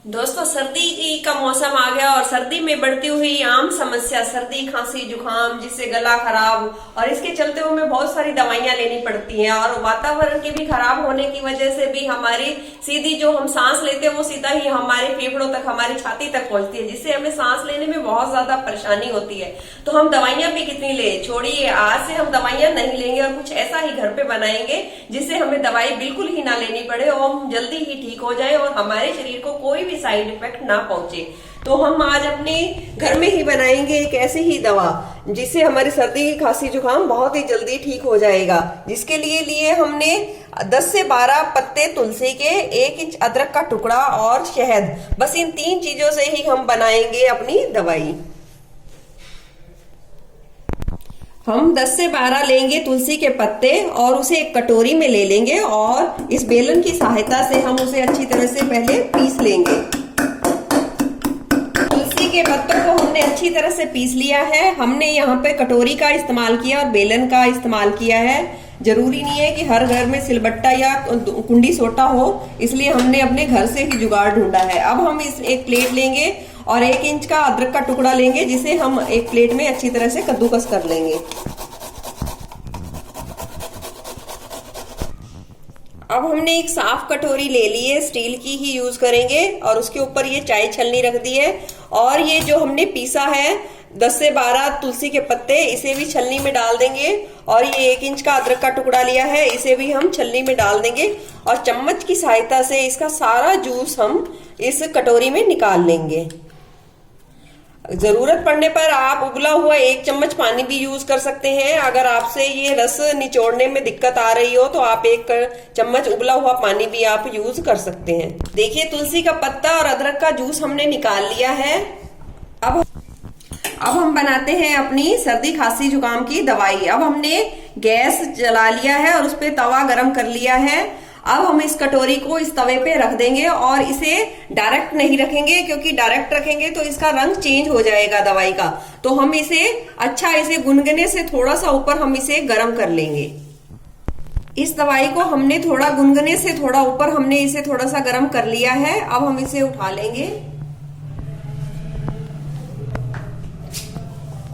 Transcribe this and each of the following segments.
दोस्तों, सर्दी का मौसम आ गया और सर्दी में बढ़ती हुई आम समस्या सर्दी खांसी जुकाम, जिससे गला खराब और इसके चलते हमें बहुत सारी दवाइयां लेनी पड़ती हैं। और वातावरण के भी खराब होने की वजह से भी हमारी सीधी जो हम सांस लेते हैं वो सीधा ही हमारे फेफड़ों तक, हमारी छाती तक पहुंचती है, जिससे हमें सांस लेने में बहुत ज्यादा परेशानी होती है। तो हम दवाइयां भी कितनी ले, छोड़िए, आज से हम दवाइयां नहीं लेंगे और कुछ ऐसा ही घर पे बनाएंगे जिससे हमें दवाई बिल्कुल ही ना लेनी पड़े और हम जल्दी ही ठीक हो जाए और हमारे शरीर को कोई भी साइड इफेक्ट ना पहुंचे। तो हम आज अपने घर में ही बनाएंगे एक ऐसी ही दवा जिससे हमारी सर्दी खांसी जुकाम बहुत ही जल्दी ठीक हो जाएगा। जिसके लिए हमने 10 से 12 पत्ते तुलसी के, 1 इंच अदरक का टुकड़ा और शहद। बस इन 3 चीजों से ही हम बनाएंगे अपनी दवाई। हम 10 से 12 लेंगे तुलसी के पत्ते और उसे एक कटोरी में ले लेंगे और इस बेलन की सहायता से हम उसे अच्छी तरह से पहले पीस लेंगे। तुलसी के पत्तों को हमने अच्छी तरह से पीस लिया है। हमने यहाँ पे कटोरी का इस्तेमाल किया और बेलन का इस्तेमाल किया है। जरूरी नहीं है कि हर घर में सिलबट्टा या कुंडी सोटा हो, इसलिए हमने अपने घर से ही जुगाड़ ढूंढा है। अब हम इस एक प्लेट लेंगे और 1 इंच का अदरक का टुकड़ा लेंगे, जिसे हम एक प्लेट में अच्छी तरह से कद्दूकस कर लेंगे। अब हमने एक साफ कटोरी ले ली है, स्टील की ही यूज करेंगे और उसके ऊपर ये चाय छलनी रख दी है और ये जो हमने पीसा है 10 से 12 तुलसी के पत्ते, इसे भी छलनी में डाल देंगे और ये 1 इंच का अदरक का टुकड़ा लिया है, इसे भी हम छलनी में डाल देंगे और चम्मच की सहायता से इसका सारा जूस हम इस कटोरी में निकाल लेंगे। जरूरत पड़ने पर आप उबला हुआ 1 चम्मच पानी भी यूज कर सकते हैं। अगर आपसे ये रस निचोड़ने में दिक्कत आ रही हो तो आप 1 चम्मच उबला हुआ पानी भी आप यूज कर सकते हैं। देखिए, तुलसी का पत्ता और अदरक का जूस हमने निकाल लिया है। अब हम बनाते हैं अपनी सर्दी खांसी जुकाम की दवाई। अब हमने गैस जला लिया है और उस पर तवा गरम कर लिया है। अब हम इस कटोरी को इस तवे पे रख देंगे और इसे डायरेक्ट नहीं रखेंगे, क्योंकि डायरेक्ट रखेंगे तो इसका रंग चेंज हो जाएगा दवाई का। तो हम इसे गुनगुने से थोड़ा सा ऊपर हम इसे गरम कर लेंगे। इस दवाई को हमने थोड़ा गुनगुने से थोड़ा ऊपर हमने इसे थोड़ा सा गरम कर लिया है। अब हम इसे उठा लेंगे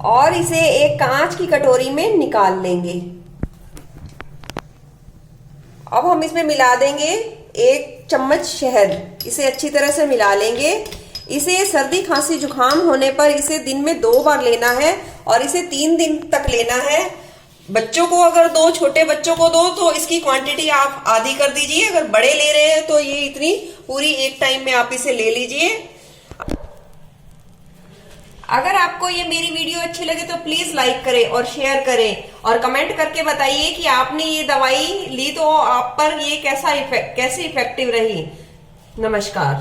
और इसे एक कांच की कटोरी में निकाल लेंगे। अब हम इसमें मिला देंगे 1 चम्मच शहद। इसे अच्छी तरह से मिला लेंगे। इसे सर्दी खांसी जुकाम होने पर इसे दिन में 2 बार लेना है और इसे 3 दिन तक लेना है। बच्चों को अगर दो, छोटे बच्चों को दो तो इसकी क्वांटिटी आप आधी कर दीजिए। अगर बड़े ले रहे हैं तो ये इतनी पूरी एक टाइम में आप इसे ले लीजिए। अगर आपको ये मेरी वीडियो अच्छी लगे तो प्लीज लाइक करें और शेयर करें और कमेंट करके बताइए कि आपने ये दवाई ली तो आप पर ये कैसी इफेक्टिव रही। नमस्कार।